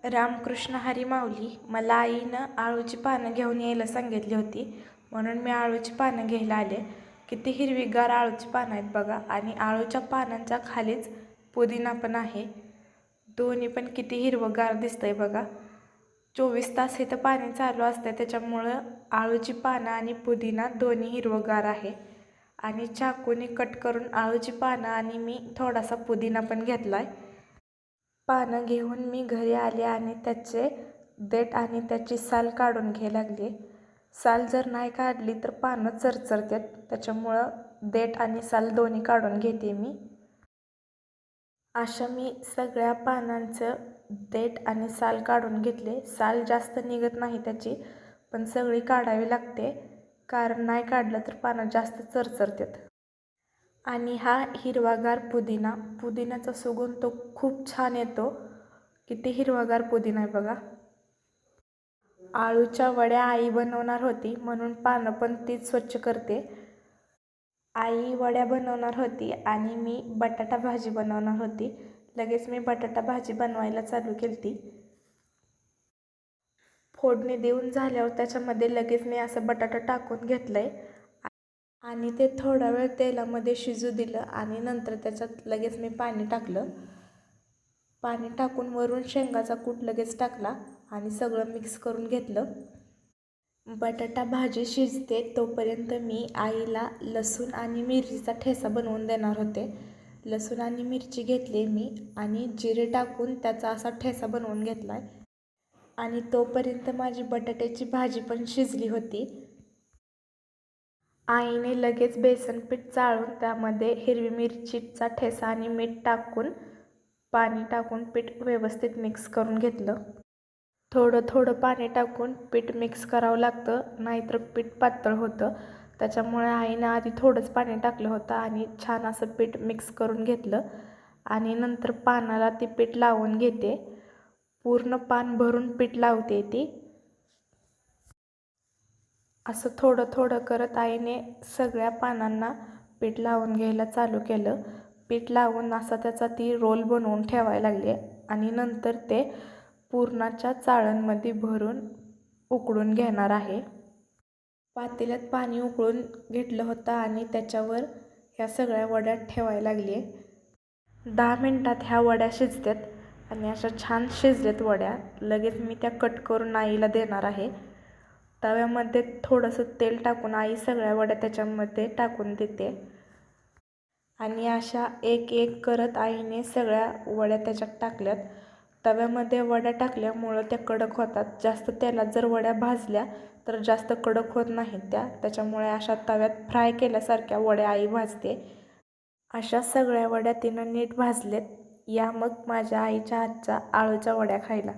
रामकृष्ण हरी माऊली. मला आईनं आळूची पानं घेऊन यायला सांगितली होती, म्हणून मी आळूची पानं घ्यायला आले. किती हिरवीगार आळूची पानं आहेत बघा, आणि आळूच्या पानांच्या खालीच पुदिना पण आहे. दोन्ही पण किती हिरवंगार दिसतंय बघा. 24 तास इथं पाणी चालू असतं, त्याच्यामुळं आळूची पानं आणि पुदिना दोन्ही हिरवंगार आहे. आणि चाकूने कट करून आळूची पानं आणि मी थोडासा पुदिना पण घेतला आहे. पानं घेऊन मी घरी आले आणि त्याचे देठ आणि त्याची साल काढून घ्यायला लागले. साल जर नाही काढली तर पानं चरचरतात, त्याच्यामुळं देठ आणि साल दोन्ही काढून घेते मी. अशा मी सगळ्या पानांचं देठ आणि साल काढून घेतले. साल जास्त निघत नाही त्याची, पण सगळी काढावी लागते, कारण नाही काढलं तर पानं जास्त चरचरतात. आणि हा हिरवागार पुदिनाचा सुगंध तो खूप छान येतो. किती हिरवागार पुदिना आहे बघा. आळूच्या वड्या आई बनवणार होती, म्हणून पानं पण तीच स्वच्छ करते. आई वड्या बनवणार होती आणि मी बटाटा भाजी बनवणार होती. लगेच मी बटाटा भाजी बनवायला चालू केली. फोडणी देऊन झाल्यावर त्याच्यामध्ये लगेच मी असं बटाटा टाकून घेतलंय आणि ते थोडा वेळ तेलामध्ये शिजू दिलं आणि नंतर त्याच्यात लगेच मी पाणी टाकलं. पाणी टाकून वरून शेंगाचा कूट लगेच टाकला आणि सगळं मिक्स करून घेतलं. बटाटा भाजी शिजते तोपर्यंत मी आईला लसूण आणि मिरचीचा ठेचा बनवून देणार होते. लसूण आणि मिरची घेतली मी आणि जिरे टाकून त्याचा असा ठेचा बनवून घेतला आहे. आणि तोपर्यंत माझी बटाट्याची भाजी पण शिजली होती. आईने लगेच बेसन पीठ चाळून त्यामध्ये हिरवी मिरचीचा ठेचा आणि मीठ टाकून पाणी टाकून पीठ व्यवस्थित मिक्स करून घेतलं. थोडं थोडं पाणी टाकून पीठ मिक्स करावं लागतं, नाहीतर पीठ पातळ होतं. त्याच्यामुळे आईनं आधी थोडंच पाणी टाकलं होतं आणि छान असं पीठ मिक्स करून घेतलं. आणि नंतर पानाला ती पीठ लावून घेते. पूर्ण पान भरून पीठ लावते ती. असं थोडं थोडं करत आईने सगळ्या पानांना पीठ लावून घ्यायला चालू केलं. पीठ लावून असा त्याचा ती रोल बनवून ठेवायला लागली आणि नंतर ते पुरणाच्या चाळणमध्ये भरून उकळून घेणार आहे. पातेल्यात पाणी उकळून घेतलं होतं आणि त्याच्यावर ह्या सगळ्या वड्या ठेवायला लागली. 10 मिनटात ह्या वड्या शिजतात आणि अशा छान शिजल्यात वड्या. लगेच मी त्या कट करून आईला देणार आहे. तव्यामध्ये थोडंसं तेल टाकून आई सगळ्या वड्या त्याच्यामध्ये टाकून देते आणि अशा एक एक करत आईने सगळ्या वड्या त्याच्यात टाकल्यात. तव्यामध्ये वड्या टाकल्यामुळं त्या कडक होतात. जास्त तेलात जर वड्या भाजल्या तर जास्त कडक होत नाहीत त्या, त्याच्यामुळे अशा तव्यात फ्राय केल्यासारख्या वड्या आई भाजते. अशा सगळ्या वड्या तिनं नीट भाजलेत. या मग माझ्या आईच्या हातच्या आळूच्या वड्या खायला.